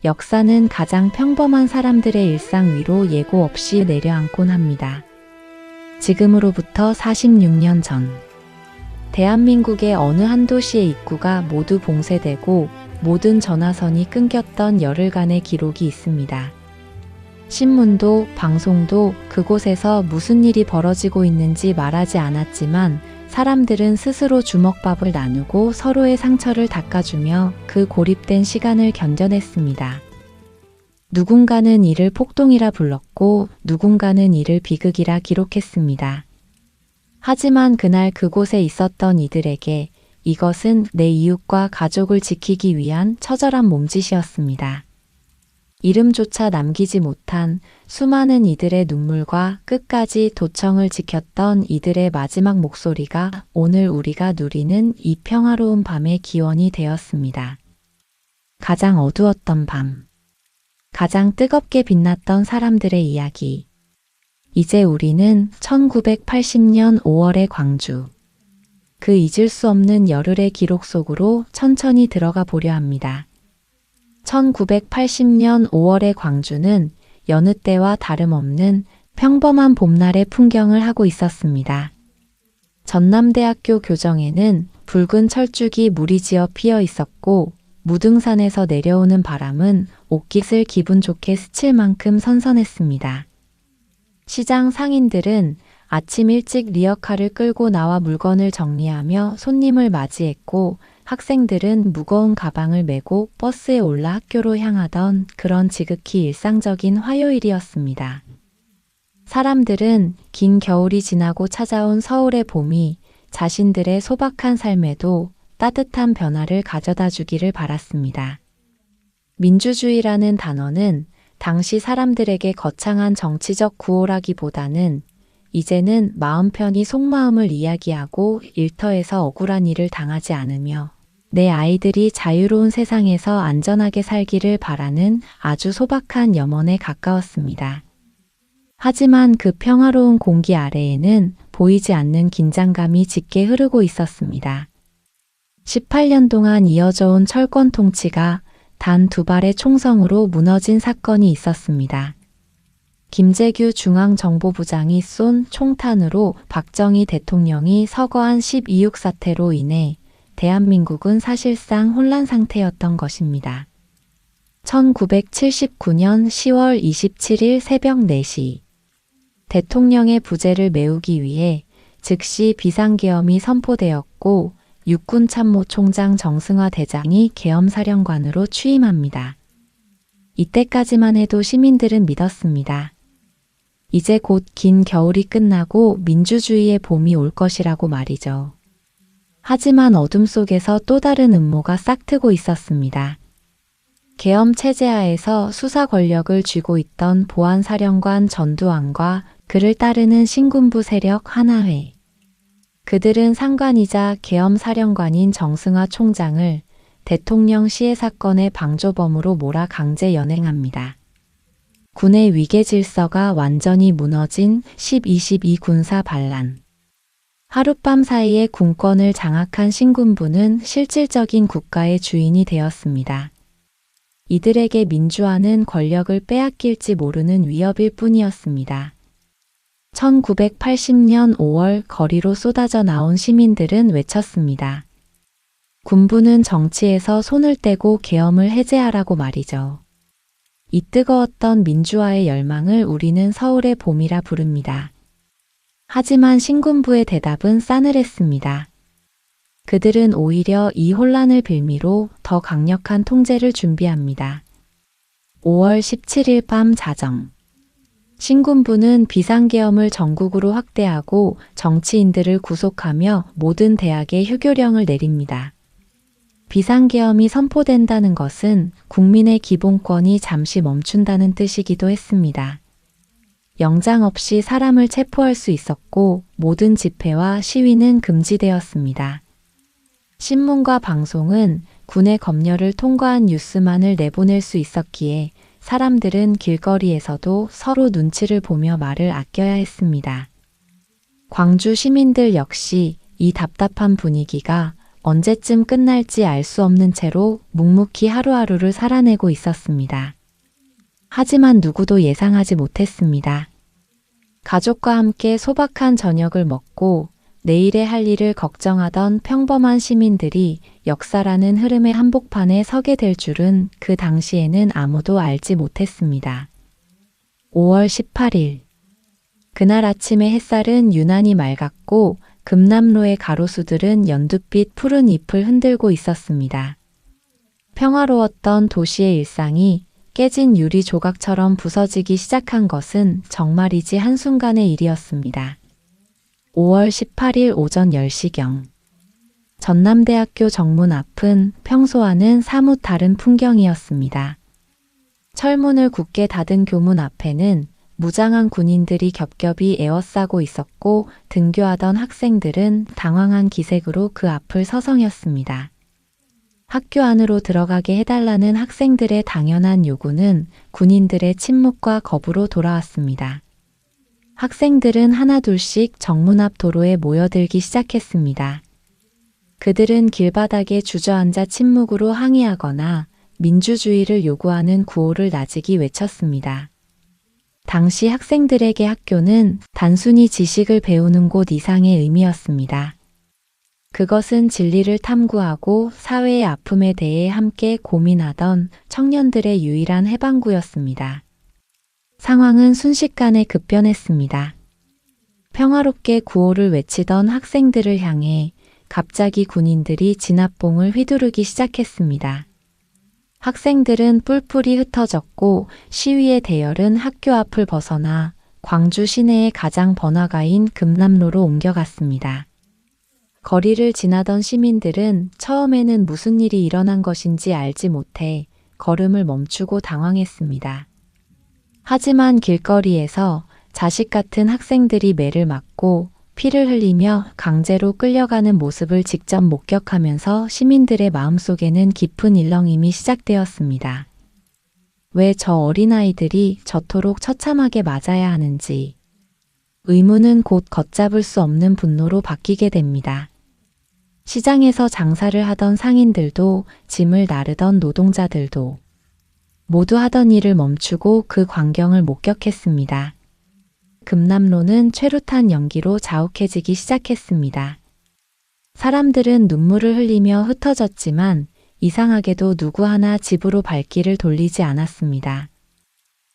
역사는 가장 평범한 사람들의 일상 위로 예고 없이 내려앉곤 합니다. 지금으로부터 46년 전, 대한민국의 어느 한 도시의 입구가 모두 봉쇄되고 모든 전화선이 끊겼던 열흘간의 기록이 있습니다. 신문도 방송도 그곳에서 무슨 일이 벌어지고 있는지 말하지 않았지만 사람들은 스스로 주먹밥을 나누고 서로의 상처를 닦아주며 그 고립된 시간을 견뎌냈습니다. 누군가는 이를 폭동이라 불렀고 누군가는 이를 비극이라 기록했습니다. 하지만 그날 그곳에 있었던 이들에게 이것은 내 이웃과 가족을 지키기 위한 처절한 몸짓이었습니다. 이름조차 남기지 못한 수많은 이들의 눈물과 끝까지 도청을 지켰던 이들의 마지막 목소리가 오늘 우리가 누리는 이 평화로운 밤의 기원이 되었습니다. 가장 어두웠던 밤, 가장 뜨겁게 빛났던 사람들의 이야기. 이제 우리는 1980년 5월의 광주, 그 잊을 수 없는 열흘의 기록 속으로 천천히 들어가 보려 합니다. 1980년 5월의 광주는 여느 때와 다름없는 평범한 봄날의 풍경을 하고 있었습니다. 전남대학교 교정에는 붉은 철쭉이 무리지어 피어 있었고 무등산에서 내려오는 바람은 옷깃을 기분 좋게 스칠 만큼 선선했습니다. 시장 상인들은 아침 일찍 리어카를 끌고 나와 물건을 정리하며 손님을 맞이했고 학생들은 무거운 가방을 메고 버스에 올라 학교로 향하던 그런 지극히 일상적인 화요일이었습니다. 사람들은 긴 겨울이 지나고 찾아온 서울의 봄이 자신들의 소박한 삶에도 따뜻한 변화를 가져다 주기를 바랐습니다. 민주주의라는 단어는 당시 사람들에게 거창한 정치적 구호라기보다는 이제는 마음 편히 속마음을 이야기하고 일터에서 억울한 일을 당하지 않으며 내 아이들이 자유로운 세상에서 안전하게 살기를 바라는 아주 소박한 염원에 가까웠습니다. 하지만 그 평화로운 공기 아래에는 보이지 않는 긴장감이 짙게 흐르고 있었습니다. 18년 동안 이어져 온 철권 통치가 단 2발의 총성으로 무너진 사건이 있었습니다. 김재규 중앙정보부장이 쏜 총탄으로 박정희 대통령이 서거한 12.6 사태로 인해 대한민국은 사실상 혼란 상태였던 것입니다. 1979년 10월 27일 새벽 4시 대통령의 부재를 메우기 위해 즉시 비상계엄이 선포되었고 육군참모총장 정승화 대장이 계엄사령관으로 취임합니다. 이때까지만 해도 시민들은 믿었습니다. 이제 곧 긴 겨울이 끝나고 민주주의의 봄이 올 것이라고 말이죠. 하지만 어둠 속에서 또 다른 음모가 싹트고 있었습니다. 계엄 체제하에서 수사 권력을 쥐고 있던 보안사령관 전두환과 그를 따르는 신군부 세력 하나회. 그들은 상관이자 계엄사령관인 정승화 총장을 대통령 시해 사건의 방조범으로 몰아 강제 연행합니다. 군의 위계 질서가 완전히 무너진 10.22 군사 반란. 하룻밤 사이에 군권을 장악한 신군부는 실질적인 국가의 주인이 되었습니다. 이들에게 민주화는 권력을 빼앗길지 모르는 위협일 뿐이었습니다. 1980년 5월 거리로 쏟아져 나온 시민들은 외쳤습니다. 군부는 정치에서 손을 떼고 계엄을 해제하라고 말이죠. 이 뜨거웠던 민주화의 열망을 우리는 서울의 봄이라 부릅니다. 하지만 신군부의 대답은 싸늘했습니다. 그들은 오히려 이 혼란을 빌미로 더 강력한 통제를 준비합니다. 5월 17일 밤 자정. 신군부는 비상계엄을 전국으로 확대하고 정치인들을 구속하며 모든 대학에 휴교령을 내립니다. 비상계엄이 선포된다는 것은 국민의 기본권이 잠시 멈춘다는 뜻이기도 했습니다. 영장 없이 사람을 체포할 수 있었고 모든 집회와 시위는 금지되었습니다. 신문과 방송은 군의 검열을 통과한 뉴스만을 내보낼 수 있었기에 사람들은 길거리에서도 서로 눈치를 보며 말을 아껴야 했습니다. 광주 시민들 역시 이 답답한 분위기가 언제쯤 끝날지 알 수 없는 채로 묵묵히 하루하루를 살아내고 있었습니다. 하지만 누구도 예상하지 못했습니다. 가족과 함께 소박한 저녁을 먹고 내일의 할 일을 걱정하던 평범한 시민들이 역사라는 흐름의 한복판에 서게 될 줄은 그 당시에는 아무도 알지 못했습니다. 5월 18일. 그날 아침의 햇살은 유난히 맑았고 금남로의 가로수들은 연두빛 푸른 잎을 흔들고 있었습니다. 평화로웠던 도시의 일상이 깨진 유리 조각처럼 부서지기 시작한 것은 정말이지 한순간의 일이었습니다. 5월 18일 오전 10시경. 전남대학교 정문 앞은 평소와는 사뭇 다른 풍경이었습니다. 철문을 굳게 닫은 교문 앞에는 무장한 군인들이 겹겹이 에워싸고 있었고 등교하던 학생들은 당황한 기색으로 그 앞을 서성였습니다. 학교 안으로 들어가게 해달라는 학생들의 당연한 요구는 군인들의 침묵과 겁으로 돌아왔습니다. 학생들은 하나둘씩 정문 앞 도로에 모여들기 시작했습니다. 그들은 길바닥에 주저앉아 침묵으로 항의하거나 민주주의를 요구하는 구호를 나직이 외쳤습니다. 당시 학생들에게 학교는 단순히 지식을 배우는 곳 이상의 의미였습니다. 그것은 진리를 탐구하고 사회의 아픔에 대해 함께 고민하던 청년들의 유일한 해방구였습니다. 상황은 순식간에 급변했습니다. 평화롭게 구호를 외치던 학생들을 향해 갑자기 군인들이 진압봉을 휘두르기 시작했습니다. 학생들은 뿔뿔이 흩어졌고 시위의 대열은 학교 앞을 벗어나 광주 시내의 가장 번화가인 금남로로 옮겨갔습니다. 거리를 지나던 시민들은 처음에는 무슨 일이 일어난 것인지 알지 못해 걸음을 멈추고 당황했습니다. 하지만 길거리에서 자식 같은 학생들이 매를 맞고 피를 흘리며 강제로 끌려가는 모습을 직접 목격하면서 시민들의 마음속에는 깊은 일렁임이 시작되었습니다. 왜 저 어린아이들이 저토록 처참하게 맞아야 하는지. 의문은 곧 걷잡을 수 없는 분노로 바뀌게 됩니다. 시장에서 장사를 하던 상인들도 짐을 나르던 노동자들도 모두 하던 일을 멈추고 그 광경을 목격했습니다. 금남로는 최루탄 연기로 자욱해지기 시작했습니다. 사람들은 눈물을 흘리며 흩어졌지만 이상하게도 누구 하나 집으로 발길을 돌리지 않았습니다.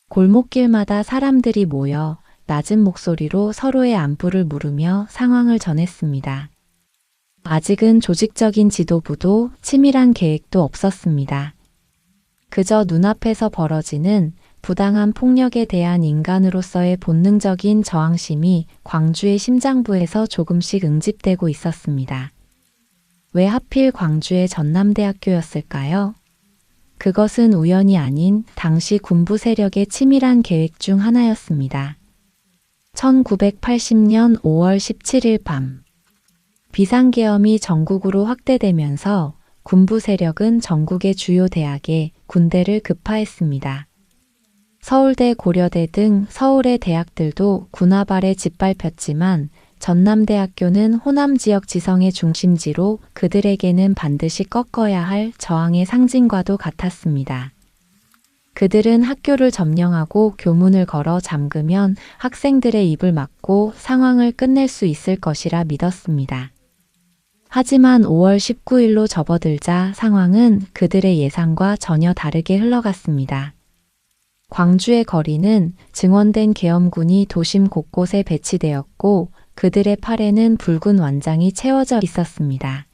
골목길마다 사람들이 모여 낮은 목소리로 서로의 안부를 물으며 상황을 전했습니다. 아직은 조직적인 지도부도 치밀한 계획도 없었습니다. 그저 눈앞에서 벌어지는 부당한 폭력에 대한 인간으로서의 본능적인 저항심이 광주의 심장부에서 조금씩 응집되고 있었습니다. 왜 하필 광주의 전남대학교였을까요? 그것은 우연이 아닌 당시 군부 세력의 치밀한 계획 중 하나였습니다. 1980년 5월 17일 밤, 비상계엄이 전국으로 확대되면서 군부 세력은 전국의 주요 대학에 군대를 급파했습니다. 서울대, 고려대 등 서울의 대학들도 군화발에 짓밟혔지만 전남대학교는 호남 지역 지성의 중심지로 그들에게는 반드시 꺾어야 할 저항의 상징과도 같았습니다. 그들은 학교를 점령하고 교문을 걸어 잠그면 학생들의 입을 막고 상황을 끝낼 수 있을 것이라 믿었습니다. 하지만 5월 19일로 접어들자 상황은 그들의 예상과 전혀 다르게 흘러갔습니다. 광주의 거리는 증원된 계엄군이 도심 곳곳에 배치되었고 그들의 팔에는 붉은 완장이 채워져 있었습니다.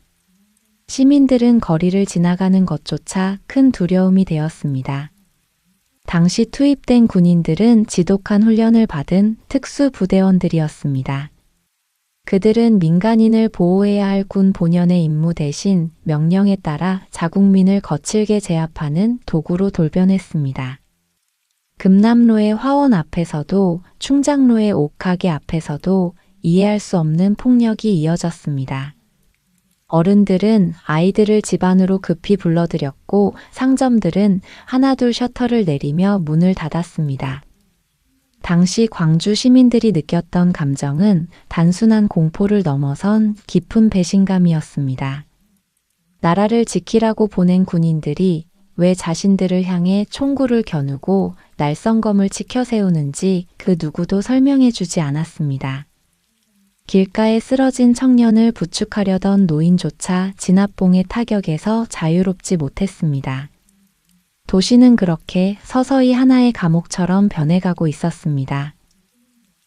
시민들은 거리를 지나가는 것조차 큰 두려움이 되었습니다. 당시 투입된 군인들은 지독한 훈련을 받은 특수부대원들이었습니다. 그들은 민간인을 보호해야 할 군 본연의 임무 대신 명령에 따라 자국민을 거칠게 제압하는 도구로 돌변했습니다. 금남로의 화원 앞에서도 충장로의 옥하게 앞에서도 이해할 수 없는 폭력이 이어졌습니다. 어른들은 아이들을 집 안으로 급히 불러들였고 상점들은 하나둘 셔터를 내리며 문을 닫았습니다. 당시 광주 시민들이 느꼈던 감정은 단순한 공포를 넘어선 깊은 배신감이었습니다. 나라를 지키라고 보낸 군인들이 왜 자신들을 향해 총구를 겨누고 날성검을 치켜 세우는지 그 누구도 설명해 주지 않았습니다. 길가에 쓰러진 청년을 부축하려던 노인조차 진압봉의 타격에서 자유롭지 못했습니다. 도시는 그렇게 서서히 하나의 감옥처럼 변해가고 있었습니다.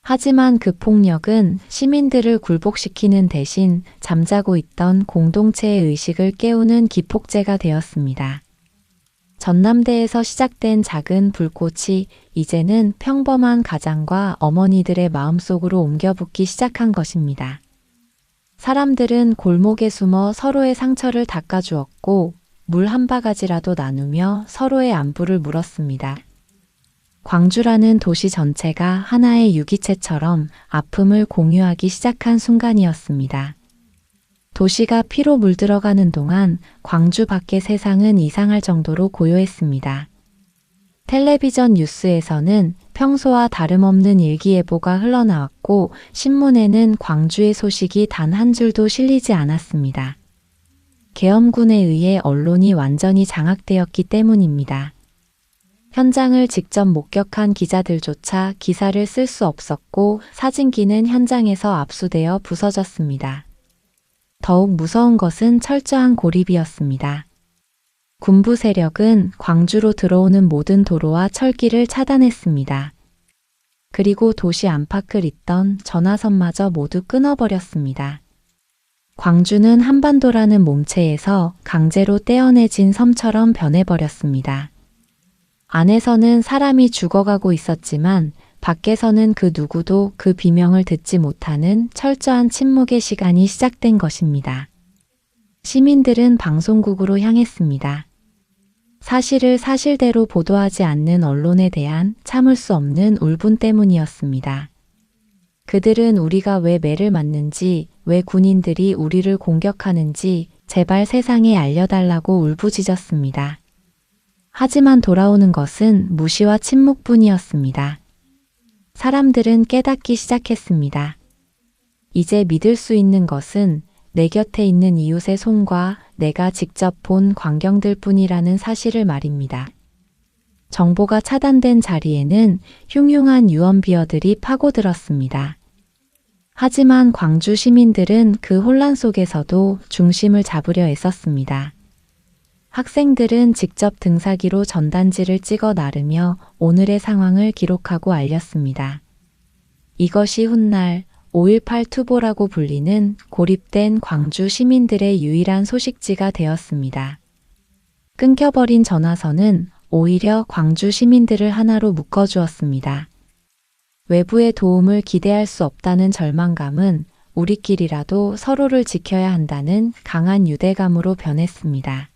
하지만 그 폭력은 시민들을 굴복시키는 대신 잠자고 있던 공동체의 의식을 깨우는 기폭제가 되었습니다. 전남대에서 시작된 작은 불꽃이 이제는 평범한 가장과 어머니들의 마음속으로 옮겨 붙기 시작한 것입니다. 사람들은 골목에 숨어 서로의 상처를 닦아주었고 물 한 바가지라도 나누며 서로의 안부를 물었습니다. 광주라는 도시 전체가 하나의 유기체처럼 아픔을 공유하기 시작한 순간이었습니다. 도시가 피로 물들어가는 동안 광주 밖의 세상은 이상할 정도로 고요했습니다. 텔레비전 뉴스에서는 평소와 다름없는 일기예보가 흘러나왔고 신문에는 광주의 소식이 단 한 줄도 실리지 않았습니다. 계엄군에 의해 언론이 완전히 장악되었기 때문입니다. 현장을 직접 목격한 기자들조차 기사를 쓸 수 없었고 사진기는 현장에서 압수되어 부서졌습니다. 더욱 무서운 것은 철저한 고립이었습니다. 군부 세력은 광주로 들어오는 모든 도로와 철길을 차단했습니다. 그리고 도시 안팎을 잇던 전화선마저 모두 끊어버렸습니다. 광주는 한반도라는 몸체에서 강제로 떼어내진 섬처럼 변해버렸습니다. 안에서는 사람이 죽어가고 있었지만 밖에서는 그 누구도 그 비명을 듣지 못하는 철저한 침묵의 시간이 시작된 것입니다. 시민들은 방송국으로 향했습니다. 사실을 사실대로 보도하지 않는 언론에 대한 참을 수 없는 울분 때문이었습니다. 그들은 우리가 왜 매를 맞는지, 왜 군인들이 우리를 공격하는지 제발 세상에 알려달라고 울부짖었습니다. 하지만 돌아오는 것은 무시와 침묵뿐이었습니다. 사람들은 깨닫기 시작했습니다. 이제 믿을 수 있는 것은 내 곁에 있는 이웃의 손과 내가 직접 본 광경들 뿐이라는 사실을 말입니다. 정보가 차단된 자리에는 흉흉한 유언비어들이 파고들었습니다. 하지만 광주 시민들은 그 혼란 속에서도 중심을 잡으려 애썼습니다. 학생들은 직접 등사기로 전단지를 찍어 나르며 오늘의 상황을 기록하고 알렸습니다. 이것이 훗날 5.18 투보라고 불리는 고립된 광주 시민들의 유일한 소식지가 되었습니다. 끊겨버린 전화선은 오히려 광주 시민들을 하나로 묶어주었습니다. 외부의 도움을 기대할 수 없다는 절망감은 우리끼리라도 서로를 지켜야 한다는 강한 유대감으로 변했습니다.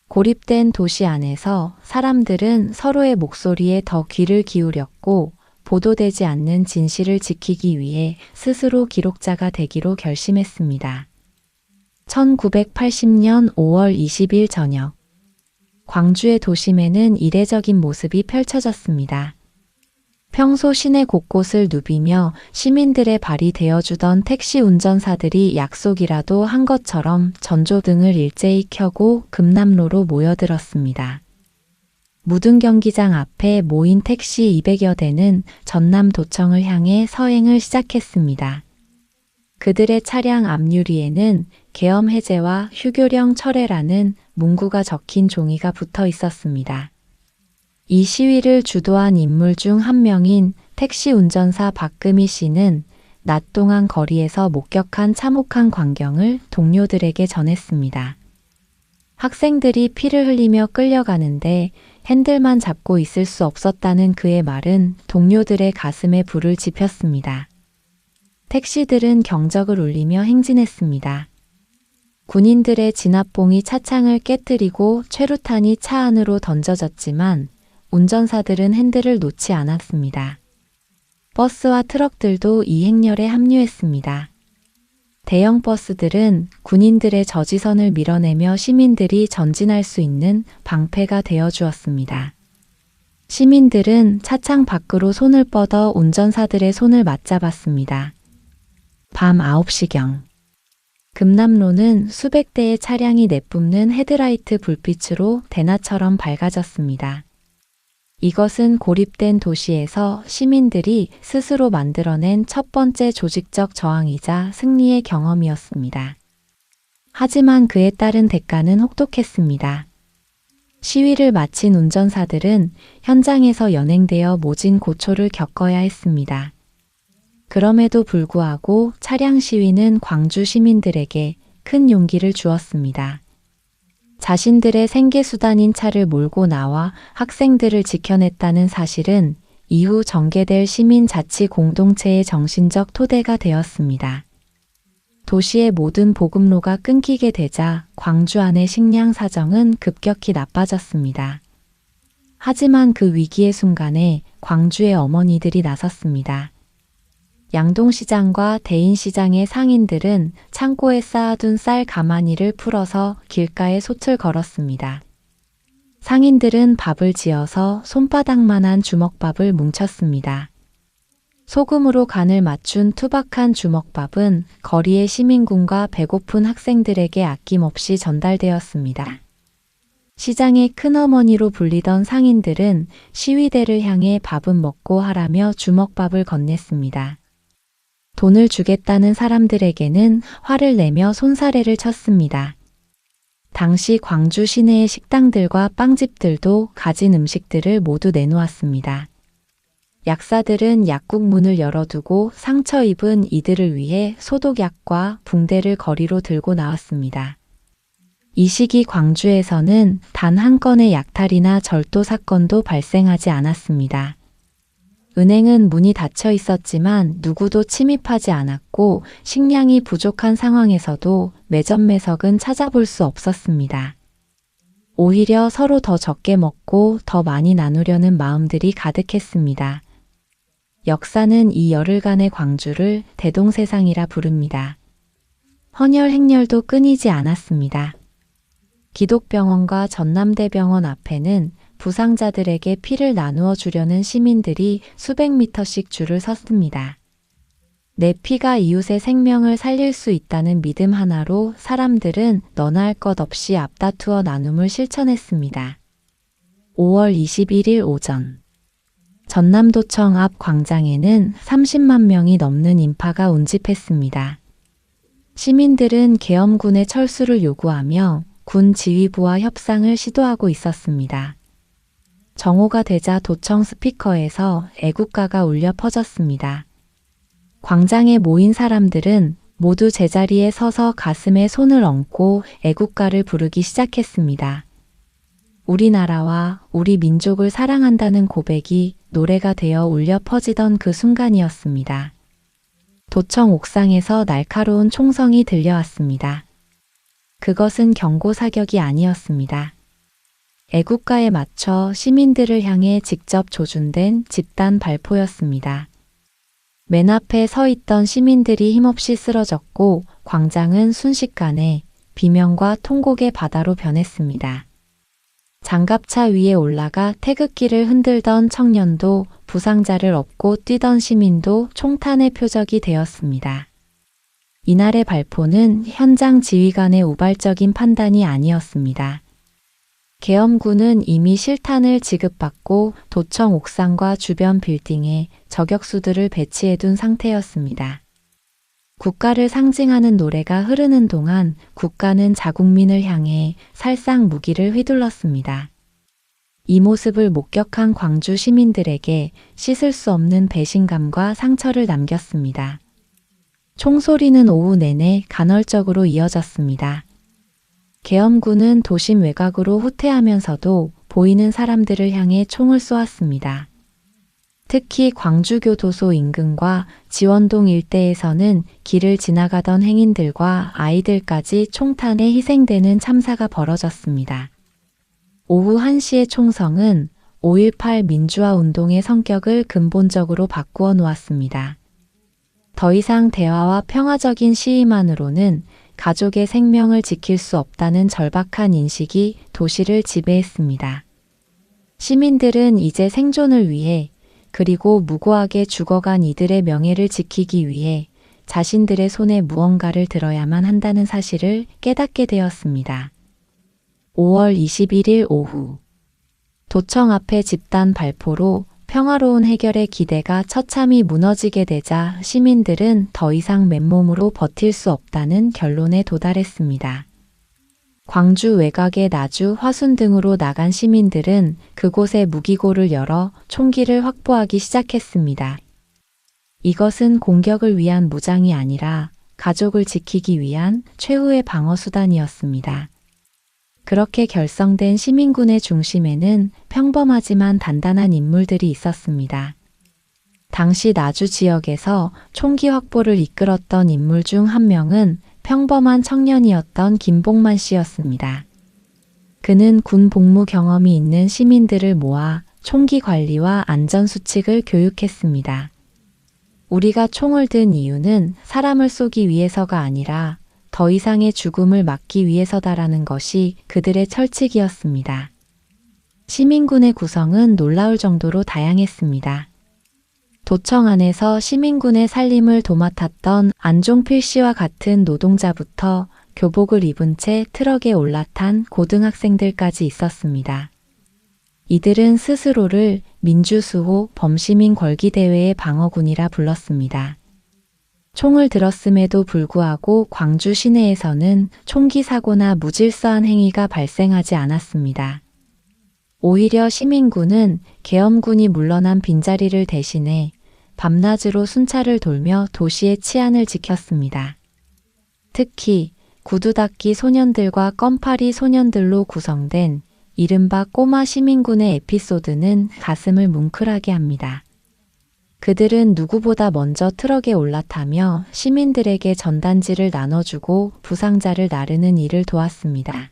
고립된 도시 안에서 사람들은 서로의 목소리에 더 귀를 기울였고 보도되지 않는 진실을 지키기 위해 스스로 기록자가 되기로 결심했습니다. 1980년 5월 20일 저녁, 광주의 도심에는 이례적인 모습이 펼쳐졌습니다. 평소 시내 곳곳을 누비며 시민들의 발이 되어주던 택시 운전사들이 약속이라도 한 것처럼 전조등을 일제히 켜고 금남로로 모여들었습니다. 무등경기장 앞에 모인 택시 200여 대는 전남도청을 향해 서행을 시작했습니다. 그들의 차량 앞유리에는 계엄 해제와 휴교령 철회라는 문구가 적힌 종이가 붙어 있었습니다. 이 시위를 주도한 인물 중 한 명인 택시 운전사 박금희 씨는 낮 동안 거리에서 목격한 참혹한 광경을 동료들에게 전했습니다. 학생들이 피를 흘리며 끌려가는데 핸들만 잡고 있을 수 없었다는 그의 말은 동료들의 가슴에 불을 지폈습니다. 택시들은 경적을 울리며 행진했습니다. 군인들의 진압봉이 차창을 깨뜨리고 최루탄이 차 안으로 던져졌지만 운전사들은 핸들을 놓지 않았습니다. 버스와 트럭들도 이 행렬에 합류했습니다. 대형 버스들은 군인들의 저지선을 밀어내며 시민들이 전진할 수 있는 방패가 되어주었습니다. 시민들은 차창 밖으로 손을 뻗어 운전사들의 손을 맞잡았습니다. 밤 9시경. 금남로는 수백 대의 차량이 내뿜는 헤드라이트 불빛으로 대낮처럼 밝아졌습니다. 이것은 고립된 도시에서 시민들이 스스로 만들어낸 첫 번째 조직적 저항이자 승리의 경험이었습니다. 하지만 그에 따른 대가는 혹독했습니다. 시위를 마친 운전사들은 현장에서 연행되어 모진 고초를 겪어야 했습니다. 그럼에도 불구하고 차량 시위는 광주 시민들에게 큰 용기를 주었습니다. 자신들의 생계수단인 차를 몰고 나와 학생들을 지켜냈다는 사실은 이후 전개될 시민자치 공동체의 정신적 토대가 되었습니다. 도시의 모든 보급로가 끊기게 되자 광주 안의 식량 사정은 급격히 나빠졌습니다. 하지만 그 위기의 순간에 광주의 어머니들이 나섰습니다. 양동시장과 대인시장의 상인들은 창고에 쌓아둔 쌀 가마니를 풀어서 길가에 솥을 걸었습니다. 상인들은 밥을 지어서 손바닥만한 주먹밥을 뭉쳤습니다. 소금으로 간을 맞춘 투박한 주먹밥은 거리의 시민군과 배고픈 학생들에게 아낌없이 전달되었습니다. 시장의 큰어머니로 불리던 상인들은 시위대를 향해 밥은 먹고 하라며 주먹밥을 건넸습니다. 돈을 주겠다는 사람들에게는 화를 내며 손사래를 쳤습니다. 당시 광주 시내의 식당들과 빵집들도 가진 음식들을 모두 내놓았습니다. 약사들은 약국 문을 열어두고 상처 입은 이들을 위해 소독약과 붕대를 거리로 들고 나왔습니다. 이 시기 광주에서는 단 한 건의 약탈이나 절도 사건도 발생하지 않았습니다. 은행은 문이 닫혀 있었지만 누구도 침입하지 않았고 식량이 부족한 상황에서도 매점 매석은 찾아볼 수 없었습니다. 오히려 서로 더 적게 먹고 더 많이 나누려는 마음들이 가득했습니다. 역사는 이 열흘간의 광주를 대동세상이라 부릅니다. 헌혈 행렬도 끊이지 않았습니다. 기독병원과 전남대병원 앞에는 부상자들에게 피를 나누어 주려는 시민들이 수백 미터씩 줄을 섰습니다. 내 피가 이웃의 생명을 살릴 수 있다는 믿음 하나로 사람들은 너나 할 것 없이 앞다투어 나눔을 실천했습니다. 5월 21일 오전 전남도청 앞 광장에는 30만 명이 넘는 인파가 운집했습니다. 시민들은 계엄군의 철수를 요구하며 군 지휘부와 협상을 시도하고 있었습니다. 정오가 되자 도청 스피커에서 애국가가 울려 퍼졌습니다. 광장에 모인 사람들은 모두 제자리에 서서 가슴에 손을 얹고 애국가를 부르기 시작했습니다. 우리나라와 우리 민족을 사랑한다는 고백이 노래가 되어 울려 퍼지던 그 순간이었습니다. 도청 옥상에서 날카로운 총성이 들려왔습니다. 그것은 경고 사격이 아니었습니다. 애국가에 맞춰 시민들을 향해 직접 조준된 집단 발포였습니다. 맨 앞에 서 있던 시민들이 힘없이 쓰러졌고 광장은 순식간에 비명과 통곡의 바다로 변했습니다. 장갑차 위에 올라가 태극기를 흔들던 청년도 부상자를 업고 뛰던 시민도 총탄의 표적이 되었습니다. 이날의 발포는 현장 지휘관의 우발적인 판단이 아니었습니다. 계엄군은 이미 실탄을 지급받고 도청 옥상과 주변 빌딩에 저격수들을 배치해둔 상태였습니다. 국가를 상징하는 노래가 흐르는 동안 국가는 자국민을 향해 살상 무기를 휘둘렀습니다. 이 모습을 목격한 광주 시민들에게 씻을 수 없는 배신감과 상처를 남겼습니다. 총소리는 오후 내내 간헐적으로 이어졌습니다. 계엄군은 도심 외곽으로 후퇴하면서도 보이는 사람들을 향해 총을 쏘았습니다. 특히 광주교도소 인근과 지원동 일대에서는 길을 지나가던 행인들과 아이들까지 총탄에 희생되는 참사가 벌어졌습니다. 오후 1시의 총성은 5.18 민주화 운동의 성격을 근본적으로 바꾸어 놓았습니다. 더 이상 대화와 평화적인 시위만으로는 가족의 생명을 지킬 수 없다는 절박한 인식이 도시를 지배했습니다. 시민들은 이제 생존을 위해 그리고 무고하게 죽어간 이들의 명예를 지키기 위해 자신들의 손에 무언가를 들어야만 한다는 사실을 깨닫게 되었습니다. 5월 21일 오후 도청 앞에 집단 발포로 평화로운 해결의 기대가 처참히 무너지게 되자 시민들은 더 이상 맨몸으로 버틸 수 없다는 결론에 도달했습니다. 광주 외곽의 나주, 화순 등으로 나간 시민들은 그곳에 무기고를 열어 총기를 확보하기 시작했습니다. 이것은 공격을 위한 무장이 아니라 가족을 지키기 위한 최후의 방어 수단이었습니다. 그렇게 결성된 시민군의 중심에는 평범하지만 단단한 인물들이 있었습니다. 당시 나주 지역에서 총기 확보를 이끌었던 인물 중 한 명은 평범한 청년이었던 김복만 씨였습니다. 그는 군 복무 경험이 있는 시민들을 모아 총기 관리와 안전 수칙을 교육했습니다. 우리가 총을 든 이유는 사람을 쏘기 위해서가 아니라 더 이상의 죽음을 막기 위해서다라는 것이 그들의 철칙이었습니다. 시민군의 구성은 놀라울 정도로 다양했습니다. 도청 안에서 시민군의 살림을 도맡았던 안종필 씨와 같은 노동자부터 교복을 입은 채 트럭에 올라탄 고등학생들까지 있었습니다. 이들은 스스로를 민주수호 범시민 걸기대회의 방어군이라 불렀습니다. 총을 들었음에도 불구하고 광주 시내에서는 총기 사고나 무질서한 행위가 발생하지 않았습니다. 오히려 시민군은 계엄군이 물러난 빈자리를 대신해 밤낮으로 순찰을 돌며 도시의 치안을 지켰습니다. 특히 구두닦이 소년들과 껌파리 소년들로 구성된 이른바 꼬마 시민군의 에피소드는 가슴을 뭉클하게 합니다. 그들은 누구보다 먼저 트럭에 올라타며 시민들에게 전단지를 나눠주고 부상자를 나르는 일을 도왔습니다.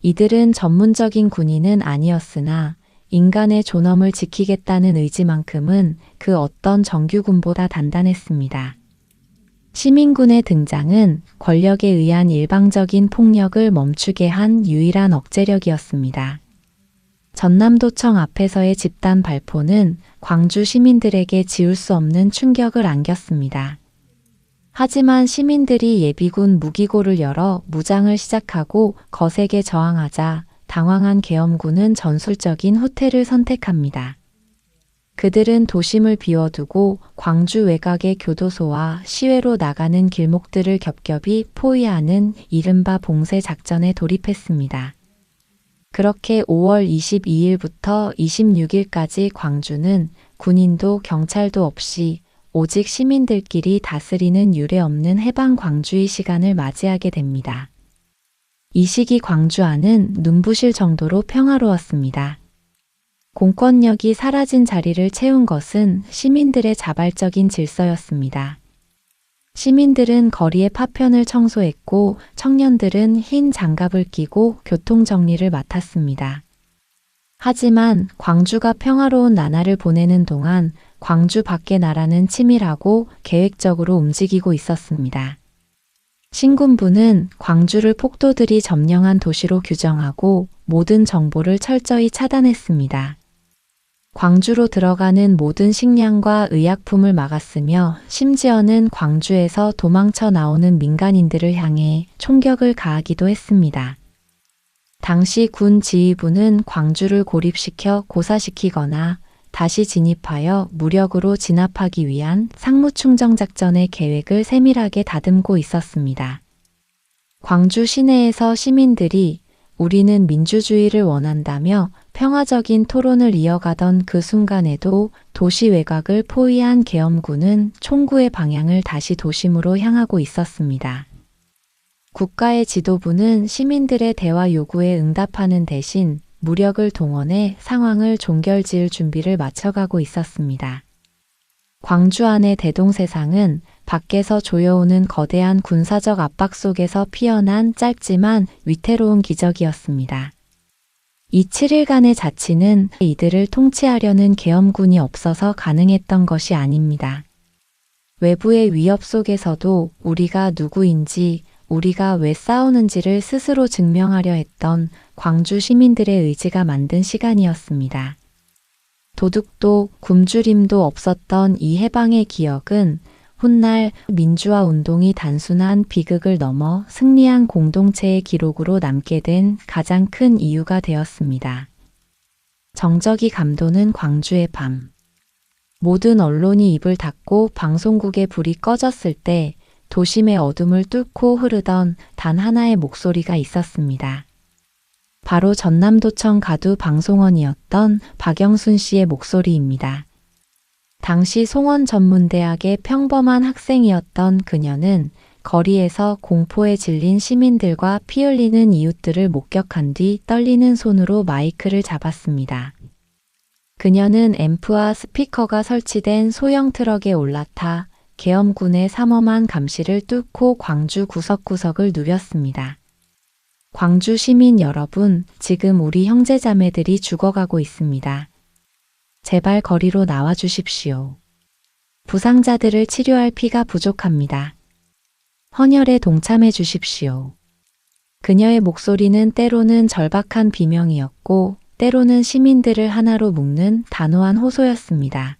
이들은 전문적인 군인은 아니었으나 인간의 존엄을 지키겠다는 의지만큼은 그 어떤 정규군보다 단단했습니다. 시민군의 등장은 권력에 의한 일방적인 폭력을 멈추게 한 유일한 억제력이었습니다. 전남도청 앞에서의 집단 발포는 광주 시민들에게 지울 수 없는 충격을 안겼습니다. 하지만 시민들이 예비군 무기고를 열어 무장을 시작하고 거세게 저항하자 당황한 계엄군은 전술적인 후퇴를 선택합니다. 그들은 도심을 비워두고 광주 외곽의 교도소와 시외로 나가는 길목들을 겹겹이 포위하는 이른바 봉쇄 작전에 돌입했습니다. 그렇게 5월 22일부터 26일까지 광주는 군인도 경찰도 없이 오직 시민들끼리 다스리는 유례없는 해방 광주의 시간을 맞이하게 됩니다. 이 시기 광주 안은 눈부실 정도로 평화로웠습니다. 공권력이 사라진 자리를 채운 것은 시민들의 자발적인 질서였습니다. 시민들은 거리의 파편을 청소했고 청년들은 흰 장갑을 끼고 교통정리를 맡았습니다. 하지만 광주가 평화로운 나날을 보내는 동안 광주 밖의 나라는 치밀하고 계획적으로 움직이고 있었습니다. 신군부는 광주를 폭도들이 점령한 도시로 규정하고 모든 정보를 철저히 차단했습니다. 광주로 들어가는 모든 식량과 의약품을 막았으며 심지어는 광주에서 도망쳐 나오는 민간인들을 향해 총격을 가하기도 했습니다. 당시 군 지휘부는 광주를 고립시켜 고사시키거나 다시 진입하여 무력으로 진압하기 위한 상무충정 작전의 계획을 세밀하게 다듬고 있었습니다. 광주 시내에서 시민들이 우리는 민주주의를 원한다며 평화적인 토론을 이어가던 그 순간에도 도시 외곽을 포위한 계엄군은 총구의 방향을 다시 도심으로 향하고 있었습니다. 국가의 지도부는 시민들의 대화 요구에 응답하는 대신 무력을 동원해 상황을 종결지을 준비를 마쳐가고 있었습니다. 광주 안의 대동세상은 밖에서 조여오는 거대한 군사적 압박 속에서 피어난 짧지만 위태로운 기적이었습니다. 이 7일간의 자치는 이들을 통치하려는 계엄군이 없어서 가능했던 것이 아닙니다. 외부의 위협 속에서도 우리가 누구인지, 우리가 왜 싸우는지를 스스로 증명하려 했던 광주 시민들의 의지가 만든 시간이었습니다. 도둑도 굶주림도 없었던 이 해방의 기억은 훗날 민주화 운동이 단순한 비극을 넘어 승리한 공동체의 기록으로 남게 된 가장 큰 이유가 되었습니다. 정적이 감도는 광주의 밤. 모든 언론이 입을 닫고 방송국의 불이 꺼졌을 때 도심의 어둠을 뚫고 흐르던 단 하나의 목소리가 있었습니다. 바로 전남도청 가두 방송원이었던 박영순 씨의 목소리입니다. 당시 송원전문대학의 평범한 학생이었던 그녀는 거리에서 공포에 질린 시민들과 피 흘리는 이웃들을 목격한 뒤 떨리는 손으로 마이크를 잡았습니다. 그녀는 앰프와 스피커가 설치된 소형 트럭에 올라타 계엄군의 삼엄한 감시를 뚫고 광주 구석구석을 누볐습니다. 광주 시민 여러분, 지금 우리 형제자매들이 죽어가고 있습니다. 제발 거리로 나와 주십시오. 부상자들을 치료할 피가 부족합니다. 헌혈에 동참해 주십시오. 그녀의 목소리는 때로는 절박한 비명이었고 때로는 시민들을 하나로 묶는 단호한 호소였습니다.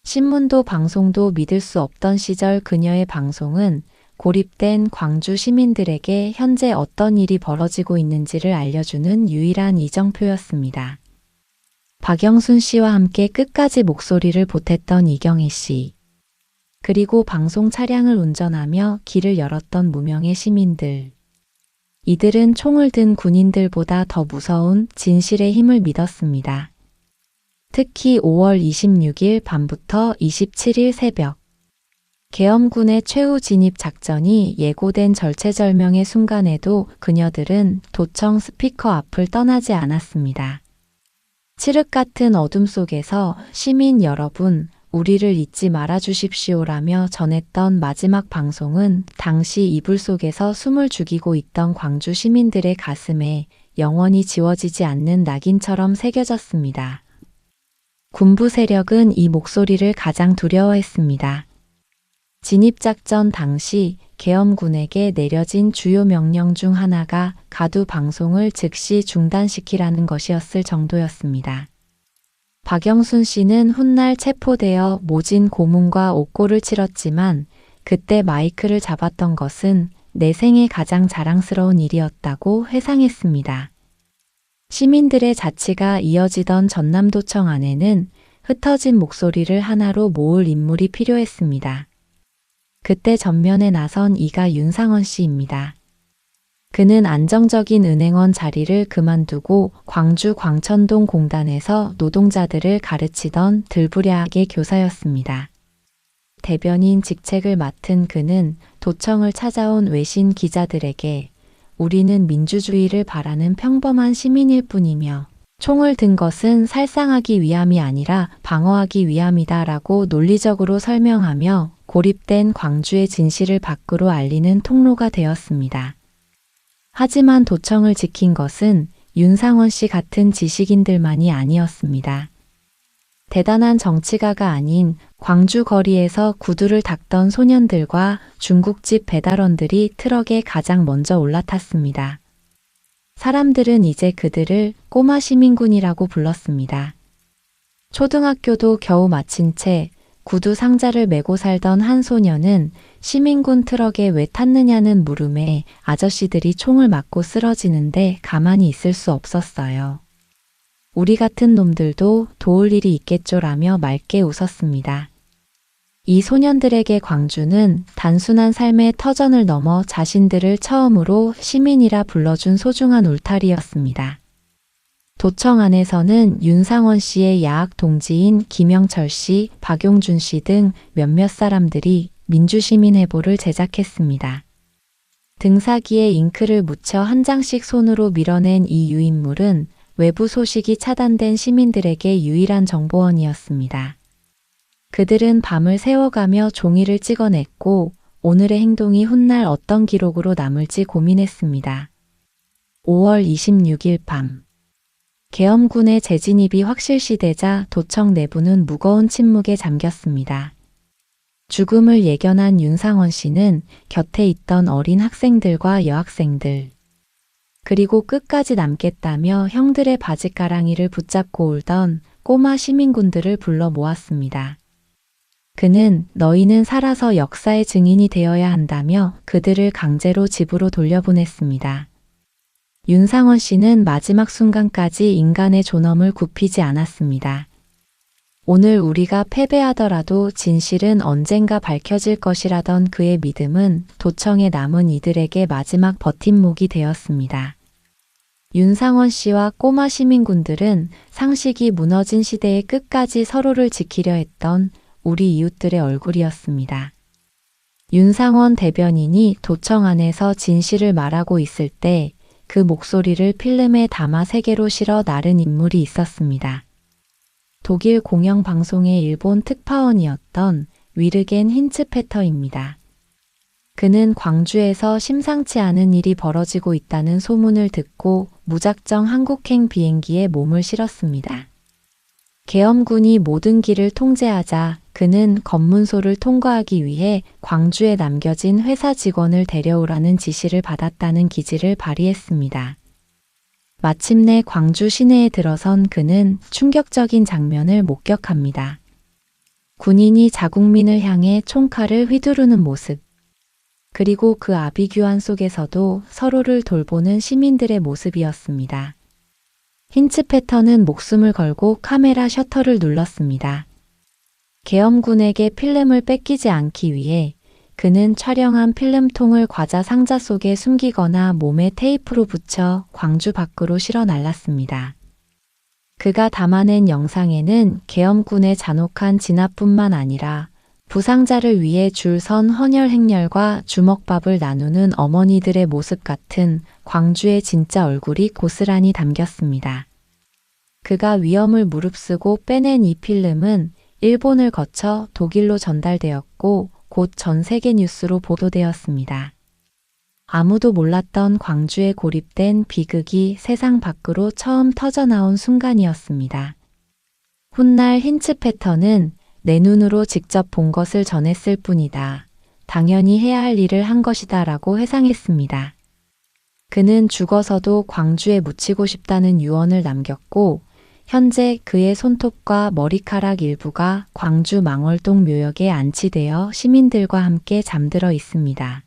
신문도 방송도 믿을 수 없던 시절 그녀의 방송은 고립된 광주 시민들에게 현재 어떤 일이 벌어지고 있는지를 알려주는 유일한 이정표였습니다. 박영순 씨와 함께 끝까지 목소리를 보탰던 이경희 씨. 그리고 방송 차량을 운전하며 길을 열었던 무명의 시민들. 이들은 총을 든 군인들보다 더 무서운 진실의 힘을 믿었습니다. 특히 5월 26일 밤부터 27일 새벽. 계엄군의 최후 진입 작전이 예고된 절체절명의 순간에도 그녀들은 도청 스피커 앞을 떠나지 않았습니다. 칠흑 같은 어둠 속에서 시민 여러분, 우리를 잊지 말아 주십시오라며 전했던 마지막 방송은 당시 이불 속에서 숨을 죽이고 있던 광주 시민들의 가슴에 영원히 지워지지 않는 낙인처럼 새겨졌습니다. 군부 세력은 이 목소리를 가장 두려워했습니다. 진입작전 당시 계엄군에게 내려진 주요 명령 중 하나가 가두 방송을 즉시 중단시키라는 것이었을 정도였습니다. 박영순 씨는 훗날 체포되어 모진 고문과 옥고를 치렀지만 그때 마이크를 잡았던 것은 내 생애 가장 자랑스러운 일이었다고 회상했습니다. 시민들의 자치가 이어지던 전남도청 안에는 흩어진 목소리를 하나로 모을 인물이 필요했습니다. 그때 전면에 나선 이가 윤상원 씨입니다. 그는 안정적인 은행원 자리를 그만두고 광주 광천동 공단에서 노동자들을 가르치던 들부랴하게 교사였습니다. 대변인 직책을 맡은 그는 도청을 찾아온 외신 기자들에게 우리는 민주주의를 바라는 평범한 시민일 뿐이며 총을 든 것은 살상하기 위함이 아니라 방어하기 위함이다 라고 논리적으로 설명하며 고립된 광주의 진실을 밖으로 알리는 통로가 되었습니다. 하지만 도청을 지킨 것은 윤상원 씨 같은 지식인들만이 아니었습니다. 대단한 정치가가 아닌 광주 거리에서 구두를 닦던 소년들과 중국집 배달원들이 트럭에 가장 먼저 올라탔습니다. 사람들은 이제 그들을 꼬마 시민군이라고 불렀습니다. 초등학교도 겨우 마친 채 구두 상자를 메고 살던 한 소녀는 시민군 트럭에 왜 탔느냐는 물음에 아저씨들이 총을 맞고 쓰러지는데 가만히 있을 수 없었어요. 우리 같은 놈들도 도울 일이 있겠죠라며 맑게 웃었습니다. 이 소년들에게 광주는 단순한 삶의 터전을 넘어 자신들을 처음으로 시민이라 불러준 소중한 울타리였습니다. 도청 안에서는 윤상원 씨의 야학 동지인 김영철 씨, 박용준 씨 등 몇몇 사람들이 민주시민해보를 제작했습니다. 등사기에 잉크를 묻혀 한 장씩 손으로 밀어낸 이 유인물은 외부 소식이 차단된 시민들에게 유일한 정보원이었습니다. 그들은 밤을 새워가며 종이를 찍어냈고 오늘의 행동이 훗날 어떤 기록으로 남을지 고민했습니다. 5월 26일 밤. 계엄군의 재진입이 확실시되자 도청 내부는 무거운 침묵에 잠겼습니다. 죽음을 예견한 윤상원 씨는 곁에 있던 어린 학생들과 여학생들, 그리고 끝까지 남겠다며 형들의 바짓가랑이를 붙잡고 울던 꼬마 시민군들을 불러 모았습니다. 그는 너희는 살아서 역사의 증인이 되어야 한다며 그들을 강제로 집으로 돌려보냈습니다. 윤상원 씨는 마지막 순간까지 인간의 존엄을 굽히지 않았습니다. 오늘 우리가 패배하더라도 진실은 언젠가 밝혀질 것이라던 그의 믿음은 도청에 남은 이들에게 마지막 버팀목이 되었습니다. 윤상원 씨와 꼬마 시민군들은 상식이 무너진 시대의 끝까지 서로를 지키려 했던 우리 이웃들의 얼굴이었습니다. 윤상원 대변인이 도청 안에서 진실을 말하고 있을 때 그 목소리를 필름에 담아 세계로 실어 나른 인물이 있었습니다. 독일 공영방송의 일본 특파원이었던 위르겐 힌츠페터입니다. 그는 광주에서 심상치 않은 일이 벌어지고 있다는 소문을 듣고 무작정 한국행 비행기에 몸을 실었습니다. 계엄군이 모든 길을 통제하자 그는 검문소를 통과하기 위해 광주에 남겨진 회사 직원을 데려오라는 지시를 받았다는 기지를 발휘했습니다. 마침내 광주 시내에 들어선 그는 충격적인 장면을 목격합니다. 군인이 자국민을 향해 총칼을 휘두르는 모습, 그리고 그 아비규환 속에서도 서로를 돌보는 시민들의 모습이었습니다. 힌츠페터는 목숨을 걸고 카메라 셔터를 눌렀습니다. 계엄군에게 필름을 뺏기지 않기 위해 그는 촬영한 필름통을 과자 상자 속에 숨기거나 몸에 테이프로 붙여 광주 밖으로 실어 날랐습니다. 그가 담아낸 영상에는 계엄군의 잔혹한 진압뿐만 아니라 부상자를 위해 줄 선 헌혈 행렬과 주먹밥을 나누는 어머니들의 모습 같은 광주의 진짜 얼굴이 고스란히 담겼습니다. 그가 위험을 무릅쓰고 빼낸 이 필름은 일본을 거쳐 독일로 전달되었고 곧 전 세계 뉴스로 보도되었습니다. 아무도 몰랐던 광주에 고립된 비극이 세상 밖으로 처음 터져나온 순간이었습니다. 훗날 힌츠페터는 내 눈으로 직접 본 것을 전했을 뿐이다. 당연히 해야 할 일을 한 것이다 라고 회상했습니다. 그는 죽어서도 광주에 묻히고 싶다는 유언을 남겼고 현재 그의 손톱과 머리카락 일부가 광주 망월동 묘역에 안치되어 시민들과 함께 잠들어 있습니다.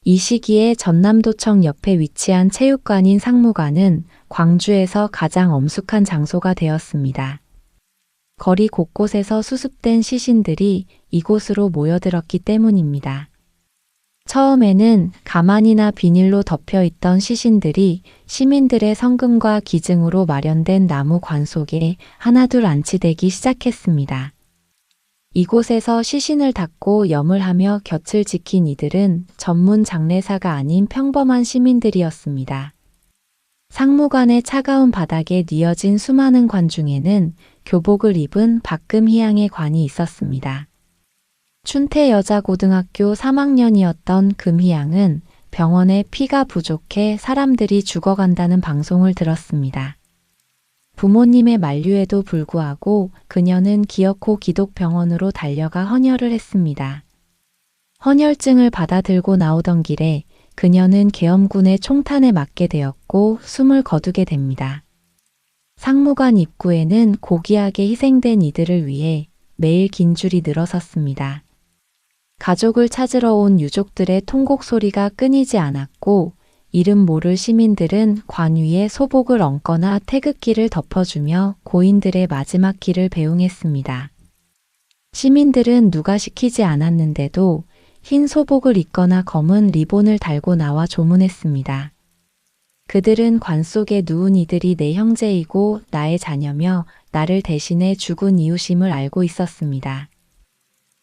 이 시기에 전남도청 옆에 위치한 체육관인 상무관은 광주에서 가장 엄숙한 장소가 되었습니다. 거리 곳곳에서 수습된 시신들이 이곳으로 모여들었기 때문입니다. 처음에는 가만이나 비닐로 덮여있던 시신들이 시민들의 성금과 기증으로 마련된 나무 관 속에 하나둘 안치되기 시작했습니다. 이곳에서 시신을 닦고 염을 하며 곁을 지킨 이들은 전문 장례사가 아닌 평범한 시민들이었습니다. 상무관의 차가운 바닥에 뉘어진 수많은 관 중에는 교복을 입은 박금희양의 관이 있었습니다. 춘태여자고등학교 3학년이었던 금희양은 병원에 피가 부족해 사람들이 죽어간다는 방송을 들었습니다. 부모님의 만류에도 불구하고 그녀는 기어코 기독병원으로 달려가 헌혈을 했습니다. 헌혈증을 받아 들고 나오던 길에 그녀는 계엄군의 총탄에 맞게 되었고 숨을 거두게 됩니다. 상무관 입구에는 고귀하게 희생된 이들을 위해 매일 긴 줄이 늘어섰습니다. 가족을 찾으러 온 유족들의 통곡 소리가 끊이지 않았고 이름 모를 시민들은 관 위에 소복을 얹거나 태극기를 덮어주며 고인들의 마지막 길을 배웅했습니다. 시민들은 누가 시키지 않았는데도 흰 소복을 입거나 검은 리본을 달고 나와 조문했습니다. 그들은 관 속에 누운 이들이 내 형제이고 나의 자녀며 나를 대신해 죽은 이웃임을 알고 있었습니다.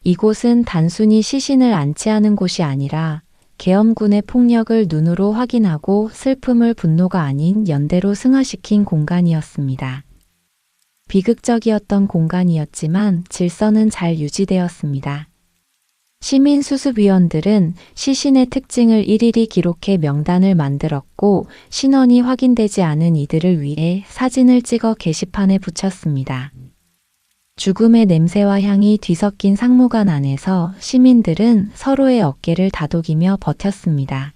이곳은 단순히 시신을 안치하는 곳이 아니라 계엄군의 폭력을 눈으로 확인하고 슬픔을 분노가 아닌 연대로 승화시킨 공간이었습니다. 비극적이었던 공간이었지만 질서는 잘 유지되었습니다. 시민수습위원들은 시신의 특징을 일일이 기록해 명단을 만들었고 신원이 확인되지 않은 이들을 위해 사진을 찍어 게시판에 붙였습니다. 죽음의 냄새와 향이 뒤섞인 상무관 안에서 시민들은 서로의 어깨를 다독이며 버텼습니다.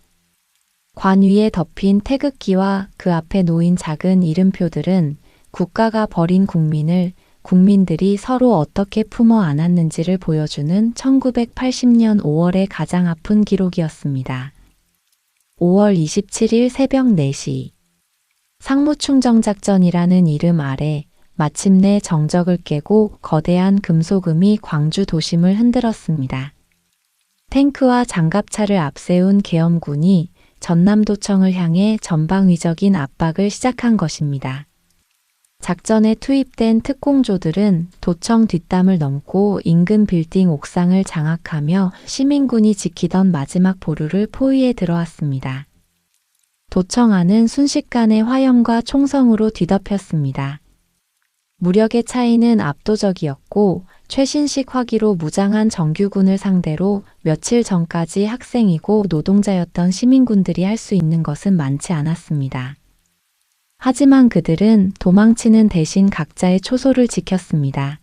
관 위에 덮인 태극기와 그 앞에 놓인 작은 이름표들은 국가가 버린 국민을 국민들이 서로 어떻게 품어 안았는지를 보여주는 1980년 5월의 가장 아픈 기록이었습니다. 5월 27일 새벽 4시. 상무충정작전이라는 이름 아래 마침내 정적을 깨고 거대한 금속음이 광주 도심을 흔들었습니다. 탱크와 장갑차를 앞세운 계엄군이 전남도청을 향해 전방위적인 압박을 시작한 것입니다. 작전에 투입된 특공조들은 도청 뒷담을 넘고 인근 빌딩 옥상을 장악하며 시민군이 지키던 마지막 보루를 포위해 들어왔습니다. 도청 안은 순식간에 화염과 총성으로 뒤덮였습니다. 무력의 차이는 압도적이었고 최신식 화기로 무장한 정규군을 상대로 며칠 전까지 학생이고 노동자였던 시민군들이 할 수 있는 것은 많지 않았습니다. 하지만 그들은 도망치는 대신 각자의 초소를 지켰습니다.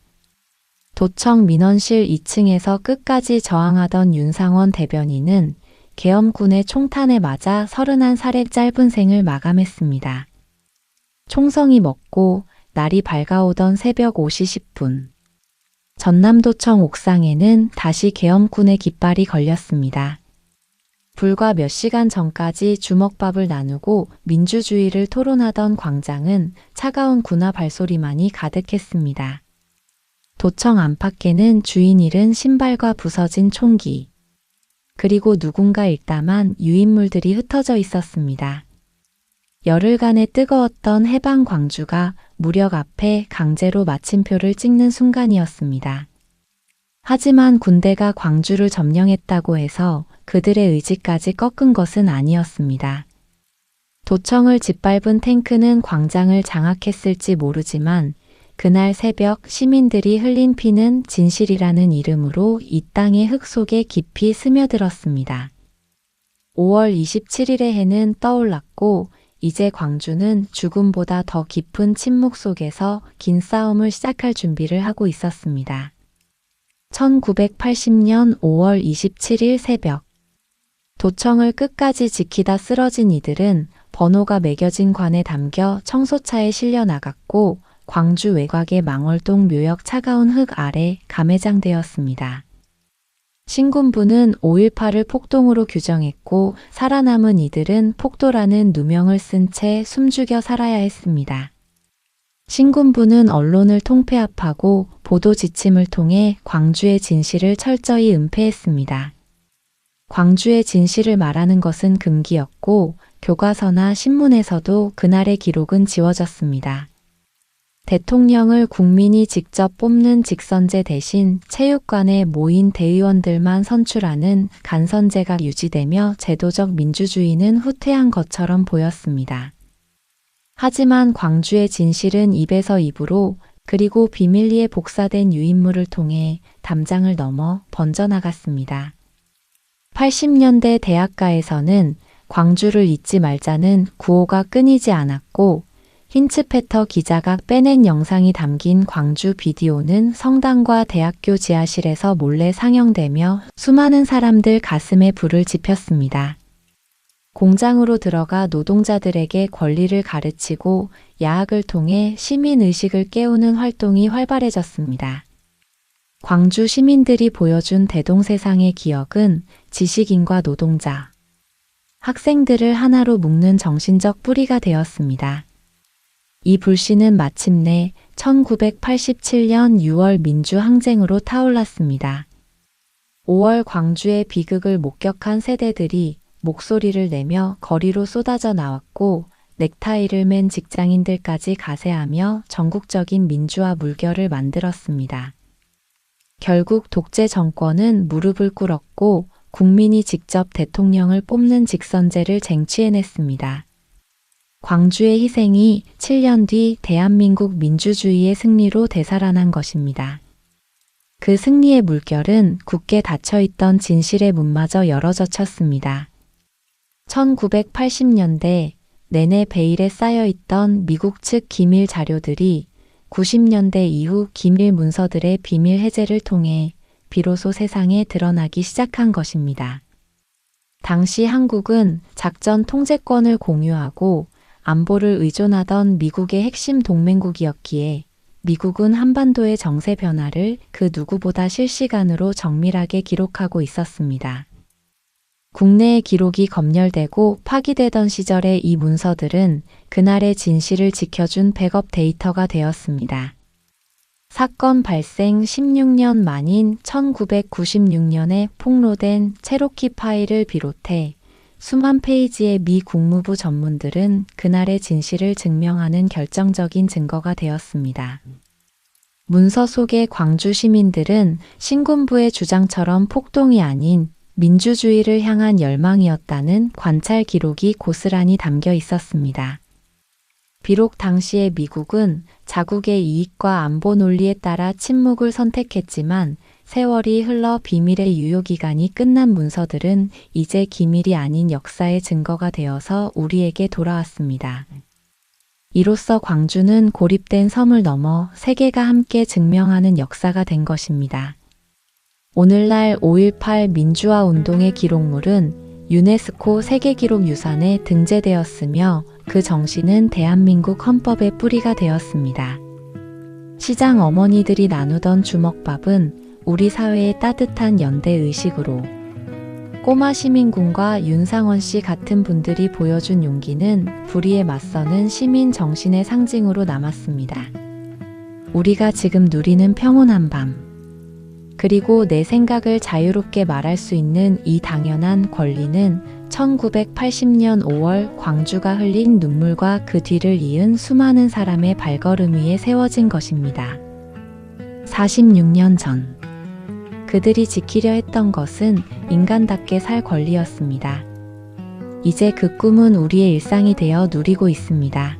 도청 민원실 2층에서 끝까지 저항하던 윤상원 대변인은 계엄군의 총탄에 맞아 31살의 짧은 생을 마감했습니다. 총성이 먹고 날이 밝아오던 새벽 5시 10분. 전남도청 옥상에는 다시 계엄군의 깃발이 걸렸습니다. 불과 몇 시간 전까지 주먹밥을 나누고 민주주의를 토론하던 광장은 차가운 군화 발소리만이 가득했습니다. 도청 안팎에는 주인 잃은 신발과 부서진 총기, 그리고 누군가 일담한 유인물들이 흩어져 있었습니다. 열흘간의 뜨거웠던 해방 광주가 무력 앞에 강제로 마침표를 찍는 순간이었습니다. 하지만 군대가 광주를 점령했다고 해서 그들의 의지까지 꺾은 것은 아니었습니다. 도청을 짓밟은 탱크는 광장을 장악했을지 모르지만 그날 새벽 시민들이 흘린 피는 진실이라는 이름으로 이 땅의 흙 속에 깊이 스며들었습니다. 5월 27일의 해는 떠올랐고 이제 광주는 죽음보다 더 깊은 침묵 속에서 긴 싸움을 시작할 준비를 하고 있었습니다. 1980년 5월 27일 새벽. 도청을 끝까지 지키다 쓰러진 이들은 번호가 매겨진 관에 담겨 청소차에 실려 나갔고 광주 외곽의 망월동 묘역 차가운 흙 아래 감회장되었습니다. 신군부는 5.18을 폭동으로 규정했고 살아남은 이들은 폭도라는 누명을 쓴 채 숨죽여 살아야 했습니다. 신군부는 언론을 통폐합하고 보도 지침을 통해 광주의 진실을 철저히 은폐했습니다. 광주의 진실을 말하는 것은 금기였고 교과서나 신문에서도 그날의 기록은 지워졌습니다. 대통령을 국민이 직접 뽑는 직선제 대신 체육관에 모인 대의원들만 선출하는 간선제가 유지되며 제도적 민주주의는 후퇴한 것처럼 보였습니다. 하지만 광주의 진실은 입에서 입으로 그리고 비밀리에 복사된 유인물을 통해 담장을 넘어 번져나갔습니다. 80년대 대학가에서는 광주를 잊지 말자는 구호가 끊이지 않았고 힌츠페터 기자가 빼낸 영상이 담긴 광주 비디오는 성당과 대학교 지하실에서 몰래 상영되며 수많은 사람들 가슴에 불을 지폈습니다. 공장으로 들어가 노동자들에게 권리를 가르치고 야학을 통해 시민의식을 깨우는 활동이 활발해졌습니다. 광주 시민들이 보여준 대동세상의 기억은 지식인과 노동자, 학생들을 하나로 묶는 정신적 뿌리가 되었습니다. 이 불씨는 마침내 1987년 6월 민주항쟁으로 타올랐습니다. 5월 광주의 비극을 목격한 세대들이 목소리를 내며 거리로 쏟아져 나왔고 넥타이를 맨 직장인들까지 가세하며 전국적인 민주화 물결을 만들었습니다. 결국 독재 정권은 무릎을 꿇었고 국민이 직접 대통령을 뽑는 직선제를 쟁취해냈습니다. 광주의 희생이 7년 뒤 대한민국 민주주의의 승리로 되살아난 것입니다. 그 승리의 물결은 굳게 닫혀있던 진실의 문마저 열어젖혔습니다. 1980년대 내내 베일에 쌓여있던 미국 측 기밀 자료들이 90년대 이후 기밀 문서들의 비밀 해제를 통해 비로소 세상에 드러나기 시작한 것입니다. 당시 한국은 작전 통제권을 공유하고 안보를 의존하던 미국의 핵심 동맹국이었기에 미국은 한반도의 정세 변화를 그 누구보다 실시간으로 정밀하게 기록하고 있었습니다. 국내의 기록이 검열되고 파기되던 시절의 이 문서들은 그날의 진실을 지켜준 백업 데이터가 되었습니다. 사건 발생 16년 만인 1996년에 폭로된 체로키 파일을 비롯해 수만 페이지의 미 국무부 전문들은 그날의 진실을 증명하는 결정적인 증거가 되었습니다. 문서 속의 광주 시민들은 신군부의 주장처럼 폭동이 아닌 민주주의를 향한 열망이었다는 관찰 기록이 고스란히 담겨 있었습니다. 비록 당시의 미국은 자국의 이익과 안보 논리에 따라 침묵을 선택했지만 세월이 흘러 비밀의 유효기간이 끝난 문서들은 이제 기밀이 아닌 역사의 증거가 되어서 우리에게 돌아왔습니다. 이로써 광주는 고립된 섬을 넘어 세계가 함께 증명하는 역사가 된 것입니다. 오늘날 5.18 민주화 운동의 기록물은 유네스코 세계기록유산에 등재되었으며 그 정신은 대한민국 헌법의 뿌리가 되었습니다. 시장 어머니들이 나누던 주먹밥은 우리 사회의 따뜻한 연대의식으로, 꼬마 시민군과 윤상원 씨 같은 분들이 보여준 용기는 불의에 맞서는 시민 정신의 상징으로 남았습니다. 우리가 지금 누리는 평온한 밤, 그리고 내 생각을 자유롭게 말할 수 있는 이 당연한 권리는 1980년 5월 광주가 흘린 눈물과 그 뒤를 이은 수많은 사람의 발걸음 위에 세워진 것입니다. 46년 전, 그들이 지키려 했던 것은 인간답게 살 권리였습니다. 이제 그 꿈은 우리의 일상이 되어 누리고 있습니다.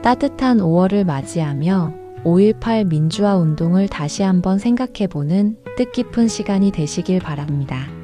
따뜻한 5월을 맞이하며 5.18 민주화 운동을 다시 한번 생각해보는 뜻깊은 시간이 되시길 바랍니다.